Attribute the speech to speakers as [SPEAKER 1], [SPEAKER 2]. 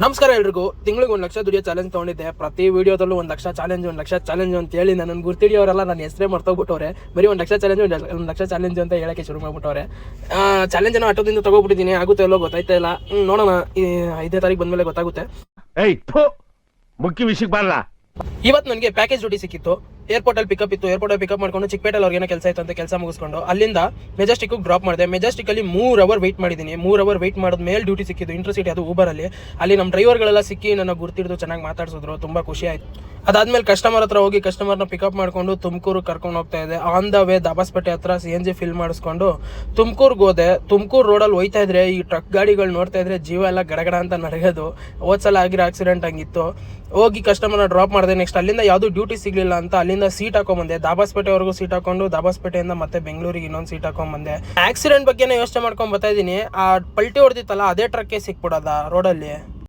[SPEAKER 1] ನಮಸ್ಕಾರ ಎಲ್ರಿಗೂ. ತಿಂಗಳಿಗೆ 1 ಲಕ್ಷ ದುಡಿಯೋ ಚಾಲೆಂಜ್ ತೊಗೊಂಡಿದ್ದೆ. ಪ್ರತಿ ವಿಡಿಯೋದಲ್ಲೂ 1 ಲಕ್ಷ ಚಾಲೆಂಜ್ ಅಂತ ಹೇಳಿ ನನ್ನ ಗುರ್ತಿಡಿಯೋರೆಲ್ಲ ನನ್ನ ಹೆಸರೇ ಮರ್ತೋಗ್ಬಿಟ್ಟವ್ರೆ. ಬರೀ 1 ಲಕ್ಷ ಚಾಲೆಂಜ್ 1 ಲಕ್ಷ ಚಾಲೆಂಜ್ ಅಂತ ಹೇಳೋಕ್ಕೆ ಶುರು ಮಾಡ್ಬಿಟ್ಟವ್ರೆ. ಚಾಲೆಂಜನ್ನು ಆಟೋದಿಂದ ತಗೋಬಿಟ್ಟಿದ್ದೀನಿ. ಆಗುತ್ತೆ ಎಲ್ಲೋ ಗೊತ್ತಾಯ್ತಾ ಇಲ್ಲ. ನೋಡೋಣ, 5ನೇ ತಾರೀಕು ಬಂದಮೇಲೆ ಗೊತ್ತಾಗುತ್ತೆ.
[SPEAKER 2] ಮುಖ್ಯ ವಿಷಯಕ್ಕೆ ಬರಲ್ಲ.
[SPEAKER 1] ಇವತ್ತು ನನಗೆ ಪ್ಯಾಕೇಜ್ ಡ್ಯೂಟಿ ಸಿಕ್ಕಿತ್ತು. ಏರ್ಪೋರ್ಟಲ್ಲಿ ಪಿಕಪ್ ಇತ್ತು. ಏರ್ಪೋರ್ಟಲ್ಲಿ ಪಿಕಪ್ ಮಾಡ್ಕೊಂಡು ಚಿಕ್ಕಪೇಟೆಯಲ್ಲಿ ಅವ್ರಿಗೇನೋ ಕೆಲಸ ಇತ್ತು ಅಂತ ಕೆಲಸ ಮುಗಿಸ್ಕೊಂಡು ಅಲ್ಲಿಂದ ಮೆಜೆಸ್ಟಿಕ್ಗೆ ಡ್ರಾಪ್ ಮಾಡಿದೆ. ಮೆಜೆಸ್ಟಿಕಲ್ಲಿ 3 ಅವರ್ ವೆಯ್ಟ್ ಮಾಡಿದ್ದೀನಿ. 3 ಅವರ್ ವೆಯ್ಟ್ ಮಾಡಿದ ಮೇಲೆ ಡ್ಯೂಟಿ ಸಿಕ್ಕಿದ್ದು ಇಂಟರ್ಸಿಟಿ, ಅದು ಊಬರಲ್ಲಿ. ಅಲ್ಲಿ ನಮ್ಮ ಡ್ರೈವರ್ಗಳೆಲ್ಲ ಸಿಕ್ಕಿ ನನ್ನ ಗುರ್ತಿಡಿದು ಚೆನ್ನಾಗಿ ಮಾತಾಡ್ಸಿದ್ರು. ತುಂಬ ಖುಷಿ ಆಯಿತು. ಅದಾದ್ಮೇಲೆ ಕಸ್ಟಮರ್ ಹತ್ರ ಹೋಗಿ ಕಸ್ಟಮರ್ನ ಪಿಕಪ್ ಮಾಡ್ಕೊಂಡು ತುಮಕೂರು ಕರ್ಕೊಂಡು ಹೋಗ್ತಾ ಇದೆ. ಆನ್ ದ ವೇ ದಾಬಾಸ್ಪೇಟೆ ಹತ್ರ CNG ಫಿಲ್ ಮಾಡಿಸ್ಕೊಂಡು ತುಮಕೂರ್ಗೆ ಹೋದೆ. ತುಮಕೂರು ರೋಡಲ್ಲಿ ಹೋಯ್ತಾ ಇದ್ರೆ ಈ ಟ್ರಕ್ ಗಾಡಿಗಳು ನೋಡ್ತಾ ಇದ್ರೆ ಜೀವ ಎಲ್ಲ ಗಡಗಡ ಅಂತ ನಡಗೋದು. ಹೋದ್ಸಲ ಆಗಿರೋ ಆಕ್ಸಿಡೆಂಟ್ ಹಂಗಿತ್ತು. ಹೋಗಿ ಕಸ್ಟಮರ್ನ ಡ್ರಾಪ್ ಮಾಡಿದೆ. ನೆಕ್ಸ್ಟ್ ಅಲ್ಲಿಂದ ಯಾವುದು ಡ್ಯೂಟಿ ಸಿಗಲಿಲ್ಲ ಅಂತ ಅಲ್ಲಿಂದ ಸೀಟ್ ಹಾಕೊಂಡ್ಬಂದೆ. ದಾಬಾಸ್ಪೇಟೆವರೆಗೂ ಸೀಟ್ ಹಾಕೊಂಡು ದಾಬಾಸ್ಪೇಟೆಯಿಂದ ಮತ್ತೆ ಬೆಂಗಳೂರಿಗೆ ಇನ್ನೊಂದು ಸೀಟ್ ಹಾಕೊಂಡ್ಬಂದೆ. ಆಕ್ಸಿಡೆಂಟ್ ಬಗ್ಗೆನೇ ಯೋಚನೆ ಮಾಡ್ಕೊಂಡು ಬರ್ತಾ ಇದ್ದೀನಿ. ಆ ಪಲ್ಟಿ ಹೊಡೆದಿತ್ತಲ್ಲ, ಅದೇ ಟ್ರಕ್ಕೆ ಸಿಕ್ಬಿಡೋದ ರೋಡಲ್ಲಿ.